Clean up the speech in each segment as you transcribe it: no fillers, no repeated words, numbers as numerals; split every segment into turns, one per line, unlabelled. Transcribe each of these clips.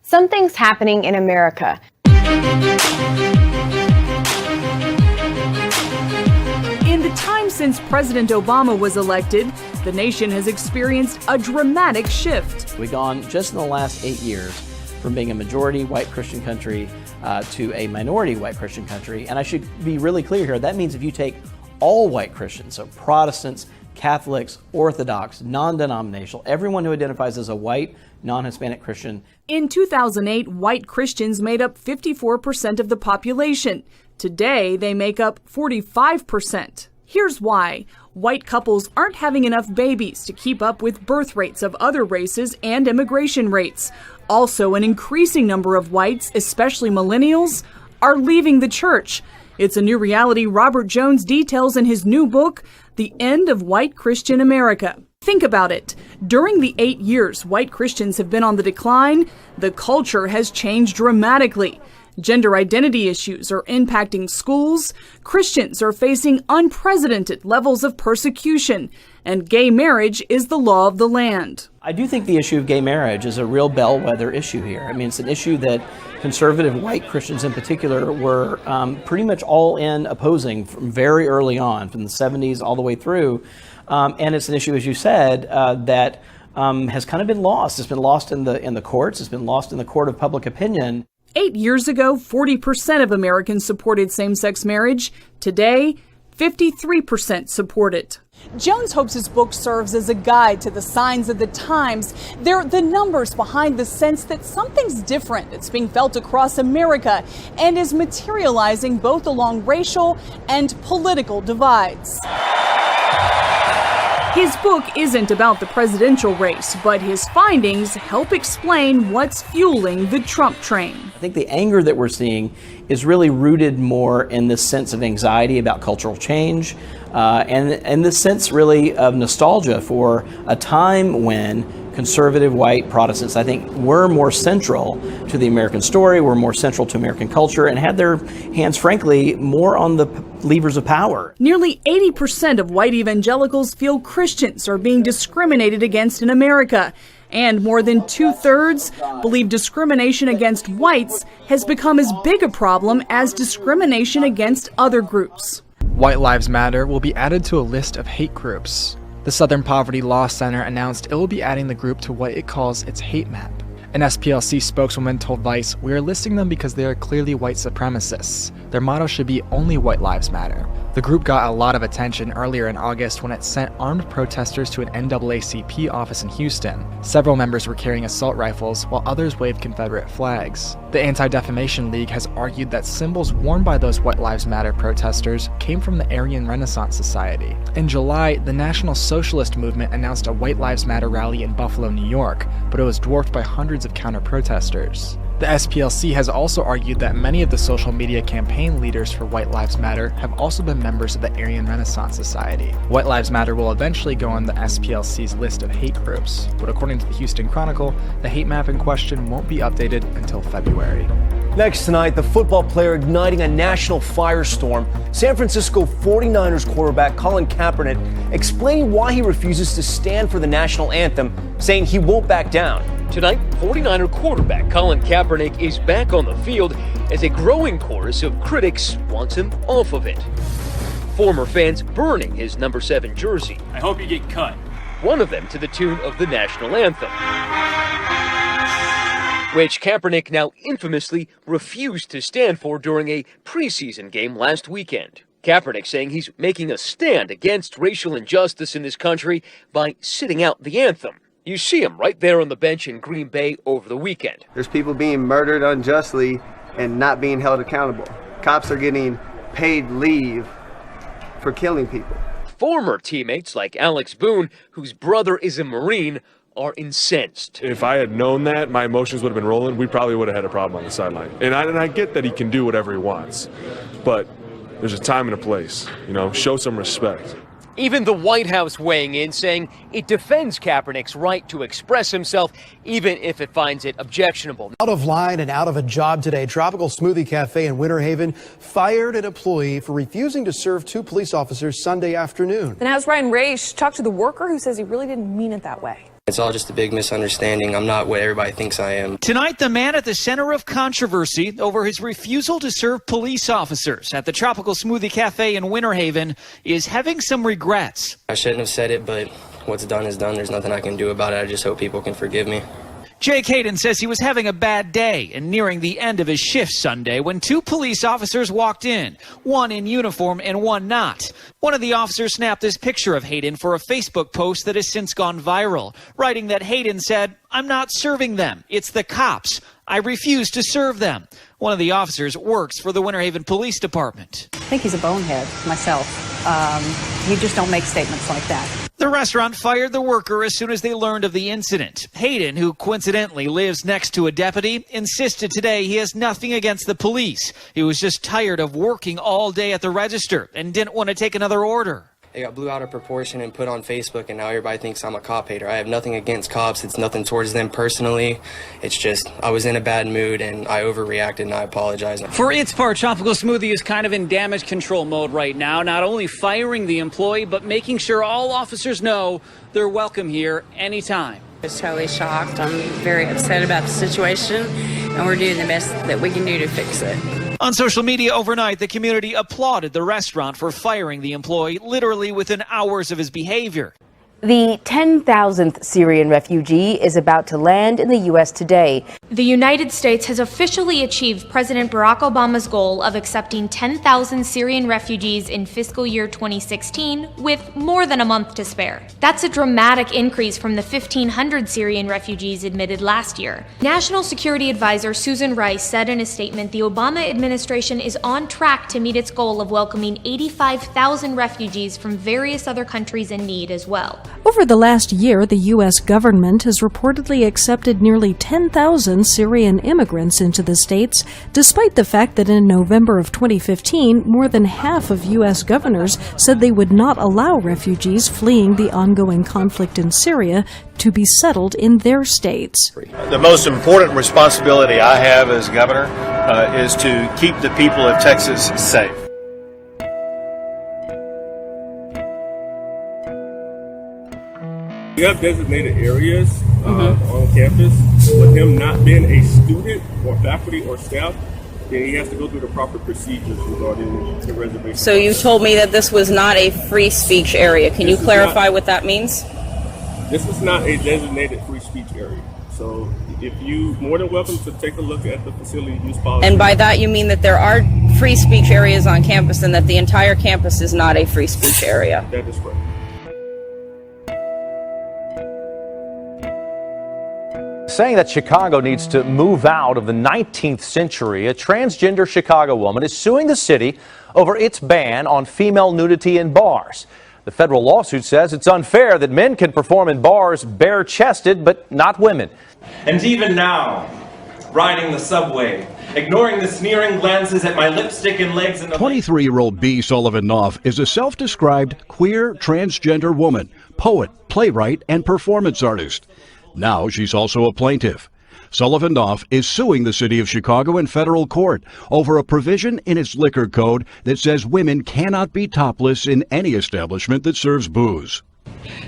Something's happening in America.
In the time since President Obama was elected, the nation has experienced a dramatic shift.
We've gone just in the last 8 years from being a majority white Christian country to a minority white Christian country. And I should be really clear here, that means if you take all white Christians, so Protestants, Catholics, Orthodox, non-denominational, everyone who identifies as a white, non-Hispanic Christian.
In 2008, white Christians made up 54% of the population. Today, they make up 45%. Here's why. White couples aren't having enough babies to keep up with birth rates of other races and immigration rates. Also, an increasing number of whites, especially millennials, are leaving the church. It's a new reality Robert Jones details in his new book, The End of White Christian America. Think about it. During the 8 years white Christians have been on the decline, the culture has changed dramatically. Gender identity issues are impacting schools, Christians are facing unprecedented levels of persecution, and gay marriage is the law of the land.
I do think the issue of gay marriage is a real bellwether issue here. I mean, it's an issue that conservative white Christians in particular were pretty much all in opposing from very early on, from the 70s all the way through. And it's an issue, as you said, that has kind of been lost. It's been lost in the courts. It's been lost in the court of public opinion.
8 years ago, 40% of Americans supported same-sex marriage. Today, 53% support it. Jones hopes his book serves as a guide to the signs of the times. They're the numbers behind the sense that something's different. It's being felt across America and is materializing both along racial and political divides. His book isn't about the presidential race, but his findings help explain what's fueling the Trump train.
I think the anger that we're seeing is really rooted more in this sense of anxiety about cultural change and this sense really of nostalgia for a time when conservative white Protestants, I think, were more central to the American story, were more central to American culture, and had their hands, frankly, more on the levers of power.
Nearly 80% of white evangelicals feel Christians are being discriminated against in America. And more than 2/3 believe discrimination against whites has become as big a problem as discrimination against other groups.
White Lives Matter will be added to a list of hate groups. The Southern Poverty Law Center announced it will be adding the group to what it calls its hate map. An SPLC spokeswoman told Vice, "We are listing them because they are clearly white supremacists. Their motto should be only white lives matter." The group got a lot of attention earlier in August when it sent armed protesters to an NAACP office in Houston. Several members were carrying assault rifles, while others waved Confederate flags. The Anti-Defamation League has argued that symbols worn by those White Lives Matter protesters came from the Aryan Renaissance Society. In July, the National Socialist Movement announced a White Lives Matter rally in Buffalo, New York, but it was dwarfed by hundreds of counter-protesters. The SPLC has also argued that many of the social media campaign leaders for White Lives Matter have also been members of the Aryan Renaissance Society. White Lives Matter will eventually go on the SPLC's list of hate groups, but according to the Houston Chronicle, the hate map in question won't be updated until February.
Next tonight, the football player igniting a national firestorm. San Francisco 49ers quarterback Colin Kaepernick explaining why he refuses to stand for the national anthem, saying he won't back down.
Tonight, 49er quarterback Colin Kaepernick is back on the field as a growing chorus of critics wants him off of it. Former fans burning his number 7 jersey.
I hope you get cut.
One of them to the tune of the national anthem, which Kaepernick now infamously refused to stand for during a preseason game last weekend. Kaepernick saying he's making a stand against racial injustice in this country by sitting out the anthem. You see him right there on the bench in Green Bay over the weekend.
There's people being murdered unjustly and not being held accountable. Cops are getting paid leave for killing people.
Former teammates like Alex Boone, whose brother is a Marine, are incensed.
If I had known that, my emotions would have been rolling. We probably would have had a problem on the sideline. And I get that he can do whatever he wants, but there's a time and a place, show some respect.
Even the White House weighing in, saying it defends Kaepernick's right to express himself, even if it finds it objectionable.
Out of line and out of a job today, Tropical Smoothie Cafe in Winter Haven fired an employee for refusing to serve 2 police officers Sunday afternoon.
The Now's Ryan Raish talked to the worker who says he really didn't mean it that way.
It's all just a big misunderstanding. I'm not what everybody thinks I am.
Tonight, the man at the center of controversy over his refusal to serve police officers at the Tropical Smoothie Cafe in Winter Haven is having some regrets.
I shouldn't have said it, but what's done is done. There's nothing I can do about it. I just hope people can forgive me.
Jake Hayden says he was having a bad day and nearing the end of his shift Sunday when two police officers walked in, one in uniform and one not. One of the officers snapped this picture of Hayden for a Facebook post that has since gone viral, writing that Hayden said, "I'm not serving them. It's the cops. I refuse to serve them." One of the officers works for the Winter Haven Police Department.
I think he's a bonehead myself. You just don't make statements like that.
The restaurant fired the worker as soon as they learned of the incident. Hayden, who coincidentally lives next to a deputy, insisted today he has nothing against the police. He was just tired of working all day at the register and didn't want to take another order.
It got blew out of proportion and put on Facebook, and now everybody thinks I'm a cop hater. I have nothing against cops. It's nothing towards them personally. It's just I was in a bad mood and I overreacted, and I apologize.
For its part, Tropical Smoothie is kind of in damage control mode right now, not only firing the employee, but making sure all officers know they're welcome here anytime.
I was totally shocked. I'm very upset about the situation, and we're doing the best that we can do to fix it.
On social media overnight, the community applauded the restaurant for firing the employee literally within hours of his behavior.
The 10,000th Syrian refugee is about to land in the U.S. today.
The United States has officially achieved President Barack Obama's goal of accepting 10,000 Syrian refugees in fiscal year 2016, with more than a month to spare. That's a dramatic increase from the 1,500 Syrian refugees admitted last year. National Security Advisor Susan Rice said in a statement the Obama administration is on track to meet its goal of welcoming 85,000 refugees from various other countries in need as well.
Over the last year, the U.S. government has reportedly accepted nearly 10,000 Syrian immigrants into the states, despite the fact that in November of 2015, more than half of U.S. governors said they would not allow refugees fleeing the ongoing conflict in Syria to be settled in their states.
The most important responsibility I have as governor is to keep the people of Texas safe.
We have designated areas on campus. With him not being a student or faculty or staff, then he has to go through the proper procedures regarding the reservation.
So you told me that this was not a free speech area. Can you clarify what that means?
This is not a designated free speech area. So if you more than welcome to take a look at the facility use policy.
And by that you mean that there are free speech areas on campus and that the entire campus is not a free speech area.
That is correct.
Saying that Chicago needs to move out of the 19th century, a transgender Chicago woman is suing the city over its ban on female nudity in bars. The federal lawsuit says it's unfair that men can perform in bars bare-chested, but not women.
And even now, riding the subway, ignoring the sneering glances at my lipstick and legs.
23-year-old B. Sullivan Knopf is a self-described queer transgender woman, poet, playwright, and performance artist. Now she's also a plaintiff. Sullivan Knopf is suing the city of Chicago in federal court over a provision in its liquor code that says women cannot be topless in any establishment that serves booze.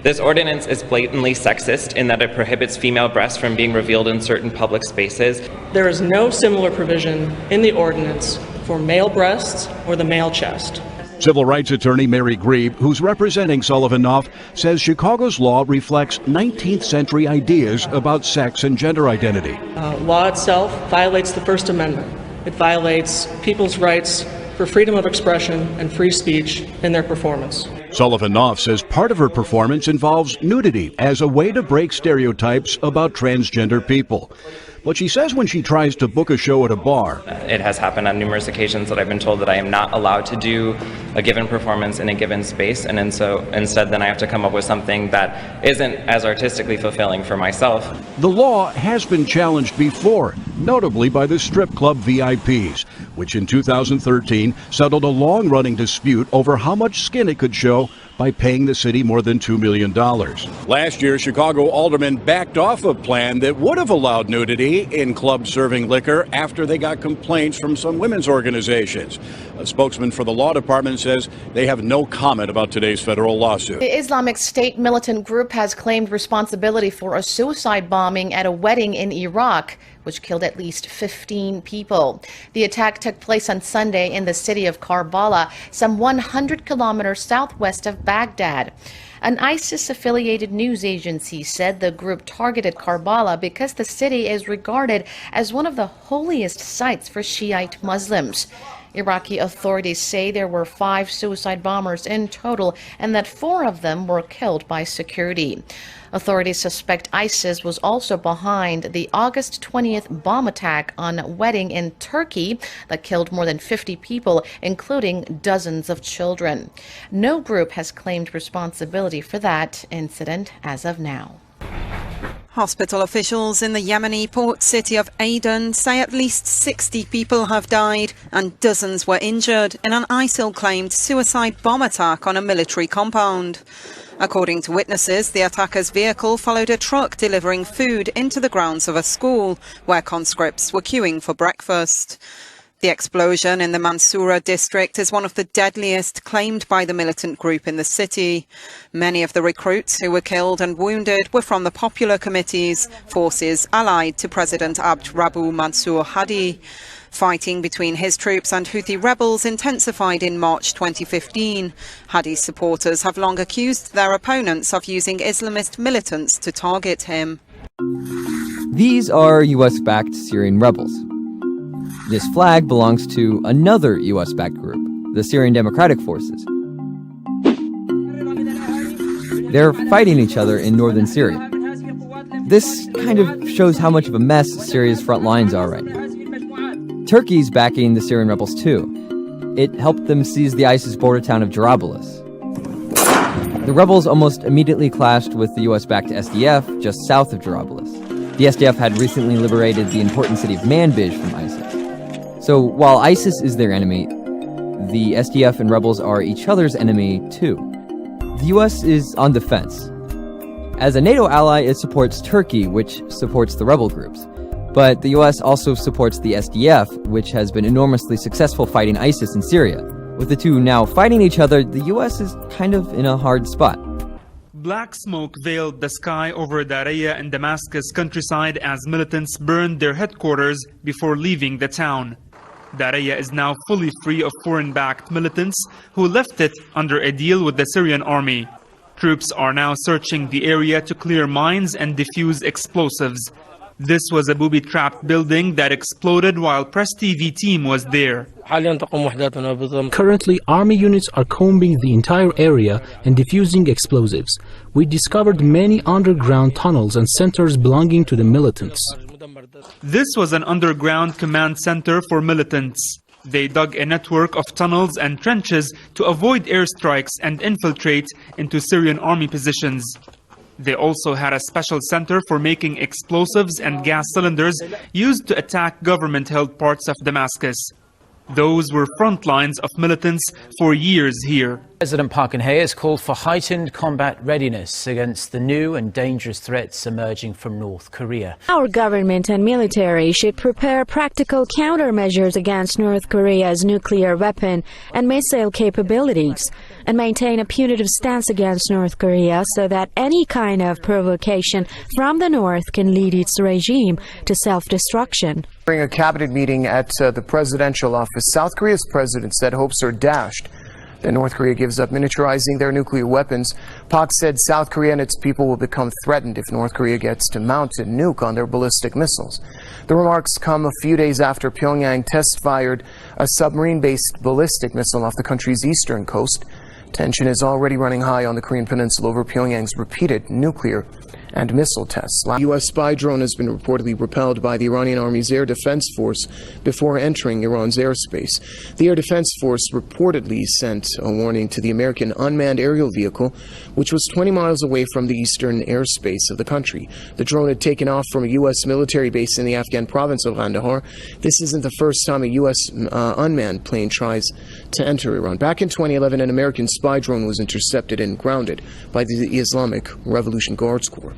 This ordinance is blatantly sexist in that it prohibits female breasts from being revealed in certain public spaces.
There is no similar provision in the ordinance for male breasts or the male chest.
Civil rights attorney Mary Grebe, who's representing Sullivan Knopf, says Chicago's law reflects 19th century ideas about sex and gender identity.
Law itself violates the First Amendment. It violates people's rights for freedom of expression and free speech in their performance.
Sullivan Knopf says part of her performance involves nudity as a way to break stereotypes about transgender people. But she says when she tries to book a show at a bar,
it has happened on numerous occasions that I've been told that I am not allowed to do a given performance in a given space, and so instead then I have to come up with something that isn't as artistically fulfilling for myself.
The law has been challenged before, notably by the strip club VIPs, which in 2013 settled a long-running dispute over how much skin it could show by paying the city more than $2 million.
Last year, Chicago aldermen backed off a plan that would have allowed nudity
stay in clubs serving liquor after they got complaints from some women's organizations. A spokesman for the law department says they have no comment about today's federal lawsuit.
The Islamic State militant group has claimed responsibility for a suicide bombing at a wedding in Iraq, which killed at least 15 people. The attack took place on Sunday in the city of Karbala, some 100 kilometers southwest of Baghdad. An ISIS-affiliated news agency said the group targeted Karbala because the city is regarded as one of the holiest sites for Shiite Muslims. Iraqi authorities say there were 5 suicide bombers in total and that 4 of them were killed by security. Authorities suspect ISIS was also behind the August 20th bomb attack on a wedding in Turkey that killed more than 50 people, including dozens of children. No group has claimed responsibility for that incident as of now.
Hospital officials in the Yemeni port city of Aden say at least 60 people have died and dozens were injured in an ISIL-claimed suicide bomb attack on a military compound. According to witnesses, the attacker's vehicle followed a truck delivering food into the grounds of a school where conscripts were queuing for breakfast. The explosion in the Mansoura district is one of the deadliest claimed by the militant group in the city. Many of the recruits who were killed and wounded were from the Popular Committee's forces allied to President Abd Rabbu Mansour Hadi. Fighting between his troops and Houthi rebels intensified in March 2015. Hadi's supporters have long accused their opponents of using Islamist militants to target him.
These are U.S.-backed Syrian rebels. This flag belongs to another U.S.-backed group, the Syrian Democratic Forces. They're fighting each other in northern Syria. This kind of shows how much of a mess Syria's front lines are right now. Turkey's backing the Syrian rebels too. It helped them seize the ISIS border town of Jarablus. The rebels almost immediately clashed with the US-backed SDF just south of Jarablus. The SDF had recently liberated the important city of Manbij from ISIS. So while ISIS is their enemy, the SDF and rebels are each other's enemy too. The US is on defense. As a NATO ally, it supports Turkey, which supports the rebel groups. But the US also supports the SDF, which has been enormously successful fighting ISIS in Syria. With the two now fighting each other, the US is kind of in a hard spot.
Black smoke veiled the sky over Daraya and Damascus countryside as militants burned their headquarters before leaving the town. Daraya is now fully free of foreign-backed militants who left it under a deal with the Syrian army. Troops are now searching the area to clear mines and defuse explosives. This was a booby-trapped building that exploded while Press TV team was there.
Currently, army units are combing the entire area and defusing explosives. We discovered many underground tunnels and centers belonging to the militants.
This was an underground command center for militants. They dug a network of tunnels and trenches to avoid airstrikes and infiltrate into Syrian army positions. They also had a special center for making explosives and gas cylinders used to attack government-held parts of Damascus. Those were front lines of militants for years here.
President Park Geun-hye has called for heightened combat readiness against the new and dangerous threats emerging from North Korea.
Our government and military should prepare practical countermeasures against North Korea's nuclear weapon and missile capabilities, and maintain a punitive stance against North Korea so that any kind of provocation from the North can lead its regime to self-destruction.
During a cabinet meeting at the presidential office, South Korea's president said hopes are dashed that North Korea gives up miniaturizing their nuclear weapons. Park said South Korea and its people will become threatened if North Korea gets to mount a nuke on their ballistic missiles. The remarks come a few days after Pyongyang test-fired a submarine-based ballistic missile off the country's eastern coast. Tension is already running high on the Korean peninsula over Pyongyang's repeated nuclear and missile tests. A U.S. spy drone has been reportedly repelled by the Iranian Army's Air Defense Force before entering Iran's airspace. The Air Defense Force reportedly sent a warning to the American unmanned aerial vehicle, which was 20 miles away from the eastern airspace of the country. The drone had taken off from a U.S. military base in the Afghan province of Kandahar. This isn't the first time a U.S. unmanned plane tries to enter Iran. Back in 2011, an American spy drone was intercepted and grounded by the Islamic Revolution Guards Corps.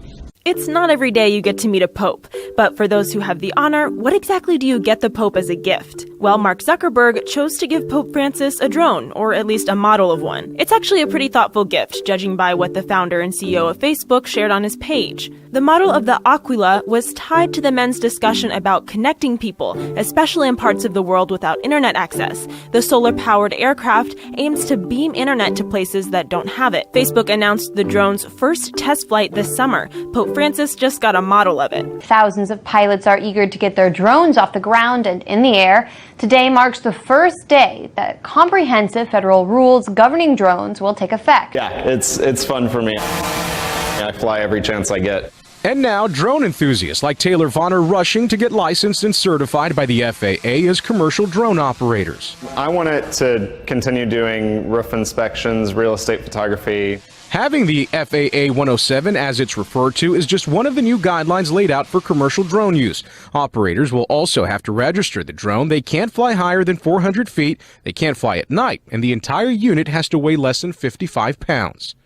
It's not every day you get to meet a pope, but for those who have the honor, what exactly do you get the pope as a gift? Well, Mark Zuckerberg chose to give Pope Francis a drone, or at least a model of one. It's actually a pretty thoughtful gift, judging by what the founder and CEO of Facebook shared on his page. The model of the Aquila was tied to the men's discussion about connecting people, especially in parts of the world without internet access. The solar-powered aircraft aims to beam internet to places that don't have it. Facebook announced the drone's first test flight this summer. Pope Francis just got a model of it.
Thousands of pilots are eager to get their drones off the ground and in the air. Today marks the first day that comprehensive federal rules governing drones will take effect.
Yeah, it's fun for me. I fly every chance I get.
And now, drone enthusiasts like Taylor Vaughn are rushing to get licensed and certified by the FAA as commercial drone operators.
I want it to continue doing roof inspections, real estate photography.
Having the FAA 107, as it's referred to, is just one of the new guidelines laid out for commercial drone use. Operators will also have to register the drone. They can't fly higher than 400 feet, they can't fly at night, and the entire unit has to weigh less than 55 pounds.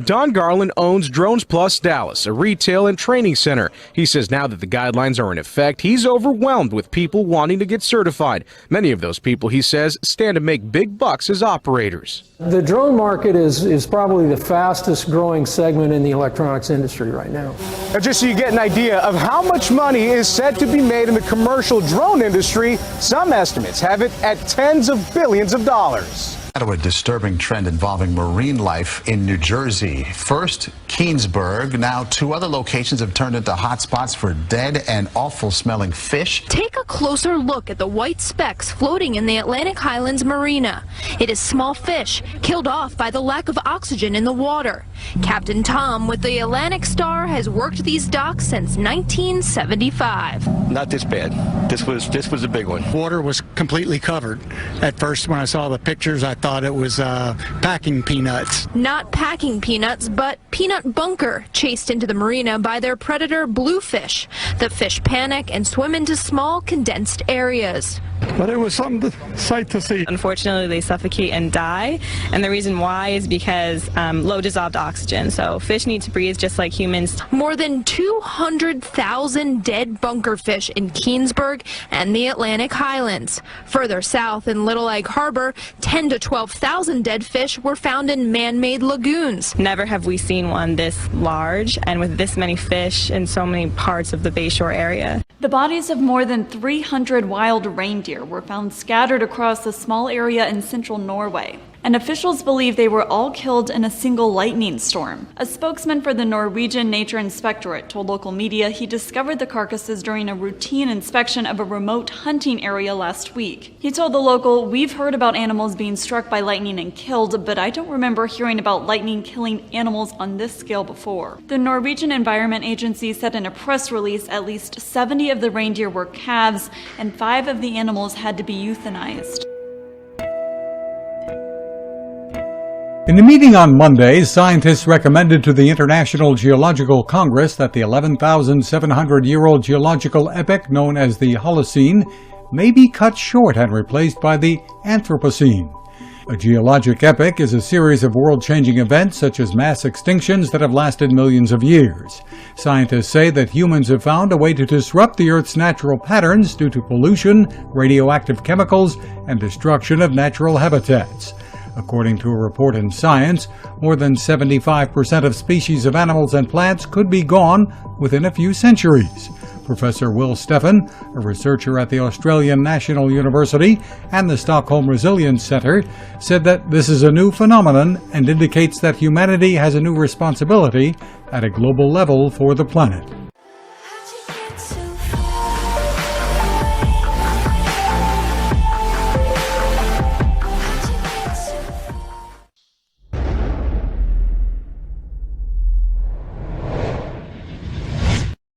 Don Garland owns Drones Plus Dallas, a retail and training center. He says now that the guidelines are in effect, he's overwhelmed with people wanting to get certified. Many of those people, he says, stand to make big bucks as operators.
The drone market is probably the fastest growing segment in the electronics industry right now.
Now, just so you get an idea of how much money is said to be made in the commercial drone industry, some estimates have it at tens of billions of dollars.
To a disturbing trend involving marine life in New Jersey. First, Keansburg. Now, 2 other locations have turned into hotspots for dead and awful-smelling fish.
Take a closer look at the white specks floating in the Atlantic Highlands Marina. It is small fish killed off by the lack of oxygen in the water. Captain Tom with the Atlantic Star has worked these docks since 1975.
Not this bad. This was a big one.
Water was completely covered. At first, when I saw the pictures, I thought it was packing peanuts.
Not packing peanuts, but peanut bunker chased into the marina by their predator bluefish. The fish panic and swim into small condensed areas.
But it was something sight to see.
Unfortunately, they suffocate and die, and the reason why is because low dissolved oxygen. So fish need to breathe just like humans.
More than 200,000 dead bunkerfish in Keansburg and the Atlantic Highlands. Further south in Little Egg Harbor, 10 to 12,000 dead fish were found in man-made lagoons.
Never have we seen one this large and with this many fish in so many parts of the Bayshore area.
The bodies of more than 300 wild reindeer were found scattered across a small area in central Norway, and officials believe they were all killed in a single lightning storm. A spokesman for the Norwegian Nature Inspectorate told local media he discovered the carcasses during a routine inspection of a remote hunting area last week. He told the local, "We've heard about animals being struck by lightning and killed, but I don't remember hearing about lightning killing animals on this scale before." The Norwegian Environment Agency said in a press release at least 70 of the reindeer were calves, and 5 of the animals had to be euthanized.
In the meeting on Monday, scientists recommended to the International Geological Congress that the 11,700-year-old geological epoch known as the Holocene may be cut short and replaced by the Anthropocene. A geologic epoch is a series of world-changing events such as mass extinctions that have lasted millions of years. Scientists say that humans have found a way to disrupt the Earth's natural patterns due to pollution, radioactive chemicals, and destruction of natural habitats. According to a report in Science, more than 75% of species of animals and plants could be gone within a few centuries. Professor Will Steffen, a researcher at the Australian National University and the Stockholm Resilience Centre, said that this is a new phenomenon and indicates that humanity has a new responsibility at a global level for the planet.